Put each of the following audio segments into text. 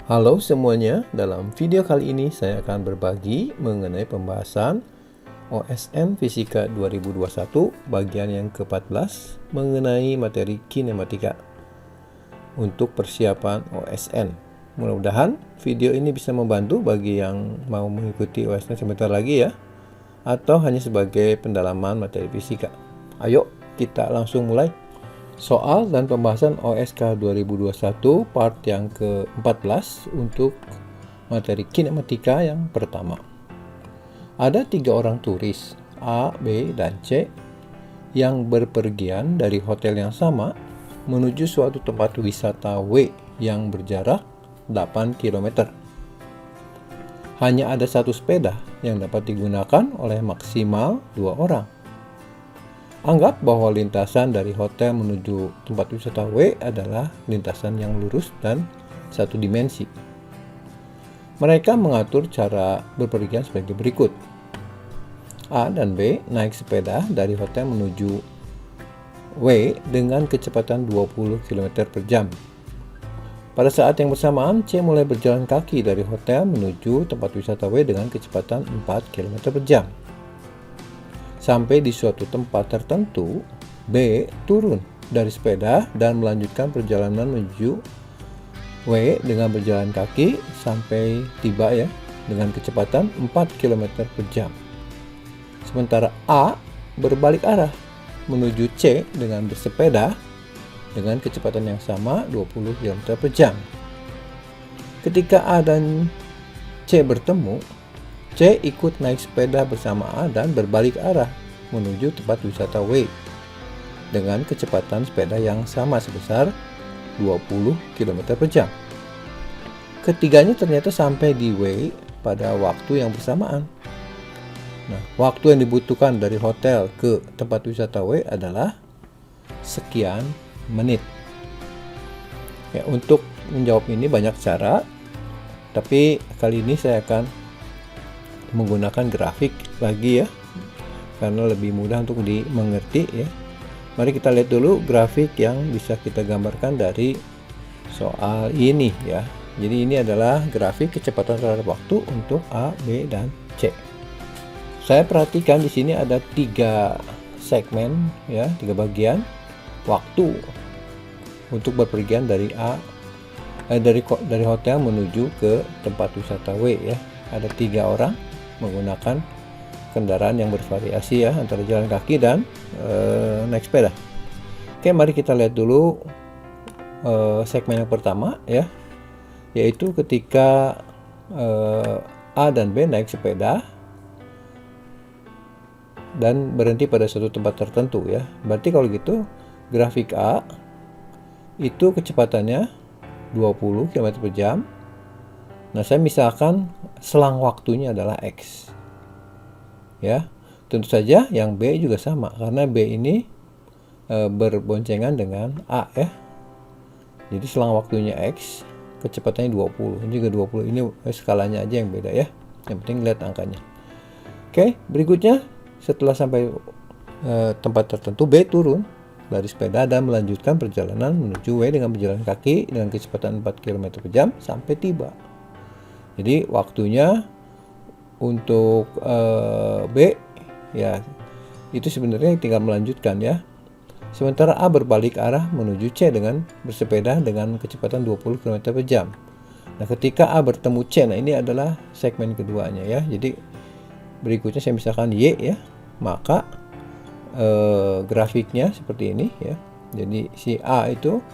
Halo semuanya, dalam video kali ini saya akan berbagi mengenai pembahasan OSN Fisika 2021 bagian yang ke-14 mengenai materi kinematika untuk persiapan OSN. Mudah-mudahan video ini bisa membantu bagi yang mau mengikuti OSN sebentar lagi ya, atau hanya sebagai pendalaman materi fisika. Ayo kita langsung mulai. Soal dan pembahasan OSK 2021 part yang ke-14 untuk materi kinematika yang pertama. Ada 3 orang turis A, B, dan C yang berpergian dari hotel yang sama menuju suatu tempat wisata W yang berjarak 8 km. Hanya ada satu sepeda yang dapat digunakan oleh maksimal 2 orang. Anggap bahwa lintasan dari hotel menuju tempat wisata W adalah lintasan yang lurus dan satu dimensi. Mereka mengatur cara berpergian sebagai berikut. A dan B naik sepeda dari hotel menuju W dengan kecepatan 20 km per jam. Pada saat yang bersamaan, C mulai berjalan kaki dari hotel menuju tempat wisata W dengan kecepatan 4 km per jam. Sampai di suatu tempat tertentu, B turun dari sepeda dan melanjutkan perjalanan menuju W dengan berjalan kaki sampai tiba ya dengan kecepatan 4 km per jam. Sementara A berbalik arah menuju C dengan bersepeda dengan kecepatan yang sama 20 km per jam. Ketika A dan C bertemu, C ikut naik sepeda bersama A dan berbalik arah menuju tempat wisata W dengan kecepatan sepeda yang sama sebesar 20 km per jam. Ketiganya ternyata sampai di W pada waktu yang bersamaan. Nah, waktu yang dibutuhkan dari hotel ke tempat wisata W adalah sekian menit. Ya, untuk menjawab ini banyak cara, tapi kali ini saya akan menggunakan grafik lagi ya, karena lebih mudah untuk dimengerti ya. Mari kita lihat dulu grafik yang bisa kita gambarkan dari soal ini ya. Jadi ini adalah grafik kecepatan terhadap waktu untuk A, B, dan C. Saya perhatikan di sini ada 3 segmen ya, 3 bagian waktu untuk berpergian dari dari hotel menuju ke tempat wisata W ya. Ada 3 orang menggunakan kendaraan yang bervariasi ya, antara jalan kaki dan naik sepeda. Oke, mari kita lihat dulu segmen yang pertama ya, yaitu ketika A dan B naik sepeda dan berhenti pada suatu tempat tertentu ya. Berarti kalau gitu grafik A itu kecepatannya 20 km per jam. Nah, saya misalkan selang waktunya adalah X. Ya, tentu saja yang B juga sama, karena B ini berboncengan dengan A ya. Jadi selang waktunya X, kecepatannya 20. Ini juga 20. Ini skalanya aja yang beda ya. Yang penting lihat angkanya. Oke, berikutnya setelah sampai tempat tertentu, B turun dari sepeda dan melanjutkan perjalanan menuju W dengan berjalan kaki dengan kecepatan 4 km per jam sampai tiba. Jadi waktunya untuk B ya itu sebenarnya tinggal melanjutkan ya. Sementara A berbalik arah menuju C dengan bersepeda dengan kecepatan 20 km per jam. Nah, ketika A bertemu C, nah ini adalah segmen keduanya ya. Jadi berikutnya saya misalkan Y ya, maka grafiknya seperti ini ya. Jadi si A itu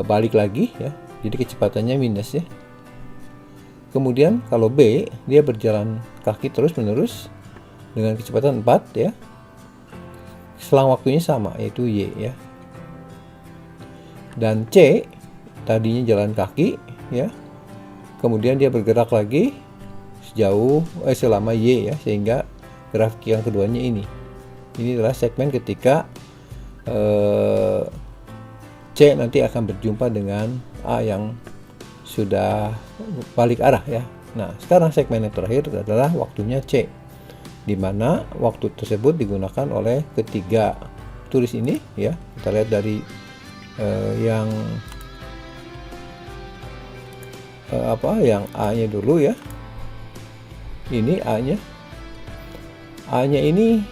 balik lagi ya. Jadi kecepatannya minus ya. Kemudian kalau B, dia berjalan kaki terus menerus dengan kecepatan 4 ya. Selang waktunya sama, yaitu Y ya. Dan C tadinya jalan kaki ya. Kemudian dia bergerak lagi selama Y ya, sehingga grafik yang keduanya ini. Ini adalah segmen ketika C nanti akan berjumpa dengan A yang sudah balik arah ya. Nah, sekarang segmen yang terakhir adalah waktunya C, di mana waktu tersebut digunakan oleh ketiga turis ini ya. Kita lihat dari yang yang A-nya dulu ya. Ini A-nya. A-nya ini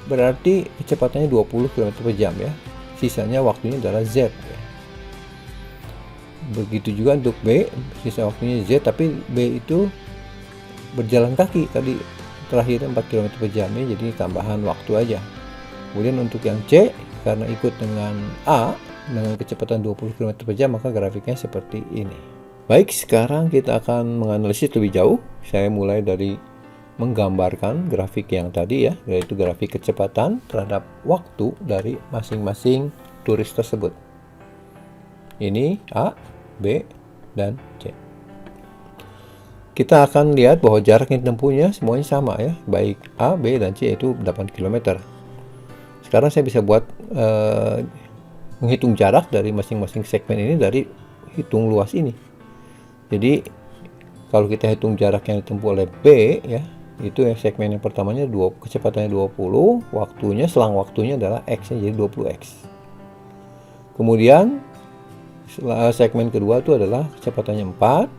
berarti kecepatannya 20 km per jam ya. Sisanya waktunya adalah Z ya. Begitu juga untuk B, sisa waktunya Z, tapi B itu berjalan kaki tadi terakhirnya 4 km per jam ya, jadi tambahan waktu aja. Kemudian untuk yang C, karena ikut dengan A dengan kecepatan 20 km per jam, maka grafiknya seperti ini. Baik, sekarang kita akan menganalisis lebih jauh. Saya mulai dari menggambarkan grafik yang tadi ya, yaitu grafik kecepatan terhadap waktu dari masing-masing turis tersebut. Ini A, B, dan C. Kita akan lihat bahwa jarak yang ditempuhnya semuanya sama ya, baik A, B, dan C itu 8 km. Sekarang saya bisa buat menghitung jarak dari masing-masing segmen ini dari hitung luas ini. Jadi kalau kita hitung jarak yang ditempuh oleh B ya, itu yang segmen yang pertamanya kecepatannya 20, selang waktunya adalah X, jadi 20X. Kemudian segmen kedua itu adalah kecepatannya 4,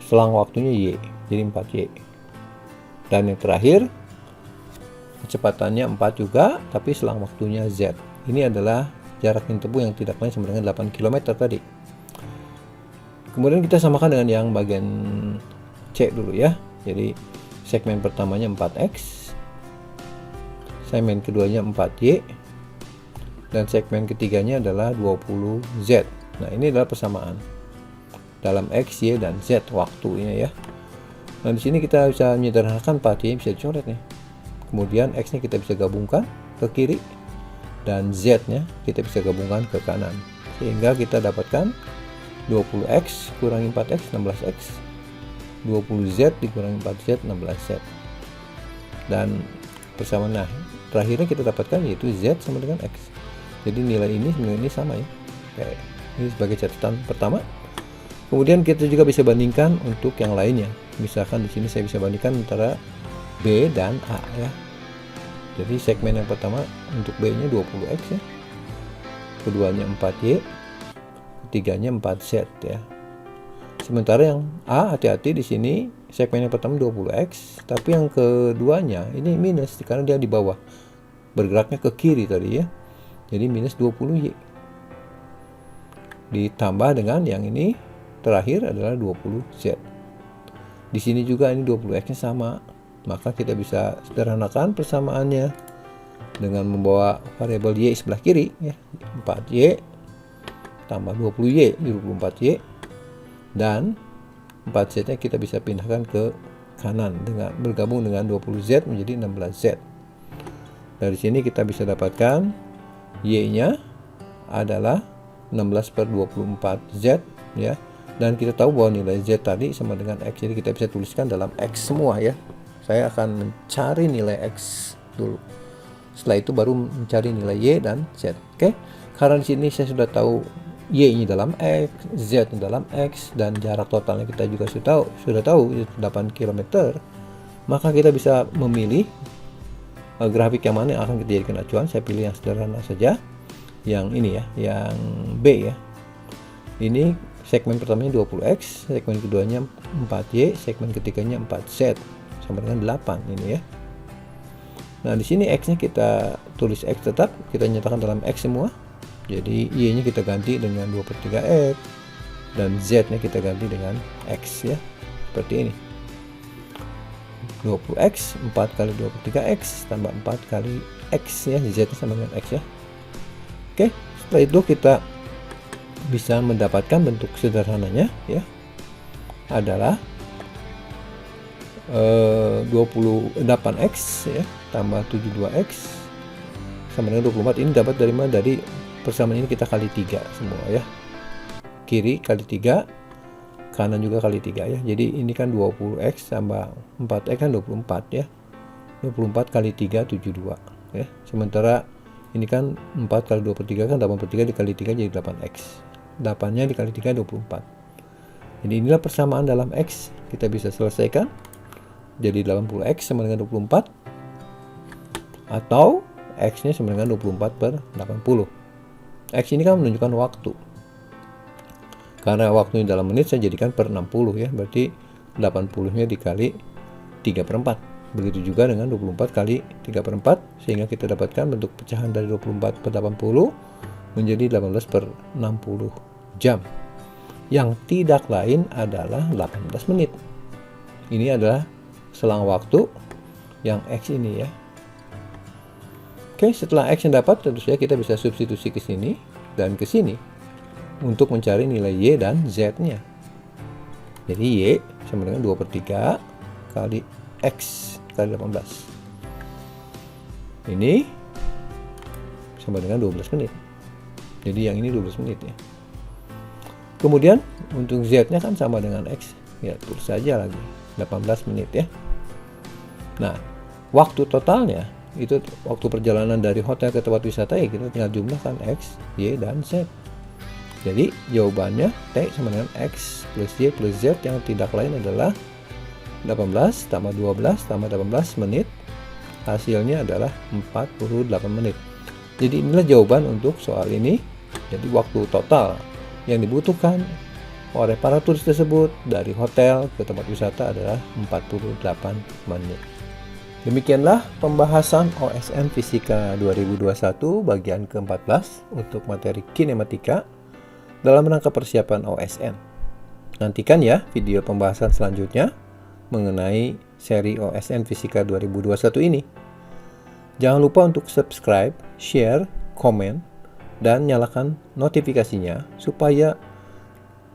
selang waktunya Y, jadi 4Y. Dan yang terakhir kecepatannya 4 juga, tapi selang waktunya Z. Ini adalah jarak yang ditempuh yang tidak lain sama dengan 8 km tadi. Kemudian kita samakan dengan yang bagian C dulu ya. Jadi segmen pertamanya 4X, segmen keduanya 4Y, dan segmen ketiganya adalah 20Z. Nah, ini adalah persamaan dalam X, Y, dan Z waktunya ya. Nah, di sini kita bisa menyederhanakan 4Y bisa dicoret nih. Kemudian X-nya kita bisa gabungkan ke kiri, dan Z-nya kita bisa gabungkan ke kanan. Sehingga kita dapatkan 20X kurangi 4X, 16X. 20Z dikurangi 4Z, 16Z. Dan persamaan, nah, terakhirnya kita dapatkan yaitu Z sama dengan X. Jadi nilai ini sama ya. Oke, ini sebagai catatan pertama. Kemudian kita juga bisa bandingkan untuk yang lainnya. Misalkan di sini saya bisa bandingkan antara B dan A ya. Jadi segmen yang pertama untuk B-nya 20X ya. Keduanya 4Y, ketiganya 4Z ya. Sementara yang A, hati-hati di sini segmen yang pertama 20X, tapi yang keduanya ini minus karena dia di bawah. Bergeraknya ke kiri tadi ya. Jadi minus 20Y. Ditambah dengan yang ini terakhir adalah 20Z. Di sini juga ini 20X-nya sama. Maka kita bisa sederhanakan persamaannya dengan membawa variabel Y sebelah kiri ya. 4Y tambah 20Y, 24Y. Dan 4Z-nya kita bisa pindahkan ke kanan dengan bergabung dengan 20Z menjadi 16Z. Dari sini kita bisa dapatkan Y-nya adalah 16/24Z ya. Dan kita tahu bahwa nilai Z tadi sama dengan X, jadi kita bisa tuliskan dalam X semua ya. Saya akan mencari nilai X dulu. Setelah itu baru mencari nilai Y dan Z. Oke. Karena di sini saya sudah tahu Y-nya dalam X, Z-nya dalam X, dan jarak totalnya kita juga sudah tahu 8 km. Maka kita bisa memilih grafik yang mana yang akan kita jadikan acuan. Saya pilih yang sederhana saja, yang ini ya, yang B ya. Ini segmen pertamanya 20X, segmen keduanya 4Y, segmen ketiganya 4Z sama dengan 8 ini ya. Nah, di sini X-nya kita tulis X tetap, kita nyatakan dalam X semua. Jadi Y-nya kita ganti dengan 2/3X dan Z-nya kita ganti dengan X ya. Seperti ini. 20X 4 kali 2/3X tambah 4 kali X ya, Z-nya sama dengan X ya. Oke, setelah itu kita bisa mendapatkan bentuk sederhananya ya. Adalah 28X ya tambah 72X sama dengan 24. Ini dapat dari mana? Dari persamaan ini kita kali 3 semua ya. Kiri kali 3, kanan juga kali 3 ya. Jadi ini kan 20X tambah 4X kan 24 ya. 24 kali 3 72 ya. Sementara ini kan 4 kali 2/3 kan 8/3 dikali 3 jadi 8X. 8-nya dikali 3 24. Jadi inilah persamaan dalam X. Kita bisa selesaikan. Jadi 80X sama dengan 24 atau X-nya sama dengan 24/80. X ini kan menunjukkan waktu. Karena waktunya dalam menit, saya jadikan per 60 ya, berarti 80-nya dikali 3/4. Begitu juga dengan 24 kali 3/4, sehingga kita dapatkan bentuk pecahan dari 24/80 menjadi 18/60 jam. Yang tidak lain adalah 18 menit. Ini adalah selang waktu yang X ini ya. Oke, setelah X yang dapat, tentu saja kita bisa substitusi ke sini dan ke sini untuk mencari nilai Y dan Z-nya. Jadi Y sama dengan 2/3 kali X kali 18. Ini sama dengan 12 menit. Jadi yang ini 12 menit ya. Kemudian untuk Z-nya kan sama dengan X. Ya, tulis saja lagi 18 menit ya. Nah, waktu totalnya itu waktu perjalanan dari hotel ke tempat wisata ya, kita tinggal jumlahkan X, Y, dan Z. Jadi jawabannya T sama dengan X plus Y plus Z, yang tidak lain adalah 18 tambah 12 tambah 18 menit. Hasilnya adalah 48 menit. Jadi inilah jawaban untuk soal ini. Jadi waktu total yang dibutuhkan oleh para turis tersebut dari hotel ke tempat wisata adalah 48 menit. Demikianlah pembahasan OSN Fisika 2021 bagian ke-14 untuk materi kinematika dalam rangka persiapan OSN. Nantikan ya video pembahasan selanjutnya mengenai seri OSN Fisika 2021 ini. Jangan lupa untuk subscribe, share, komen, dan nyalakan notifikasinya supaya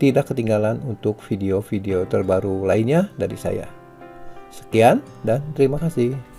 tidak ketinggalan untuk video-video terbaru lainnya dari saya. Sekian dan terima kasih.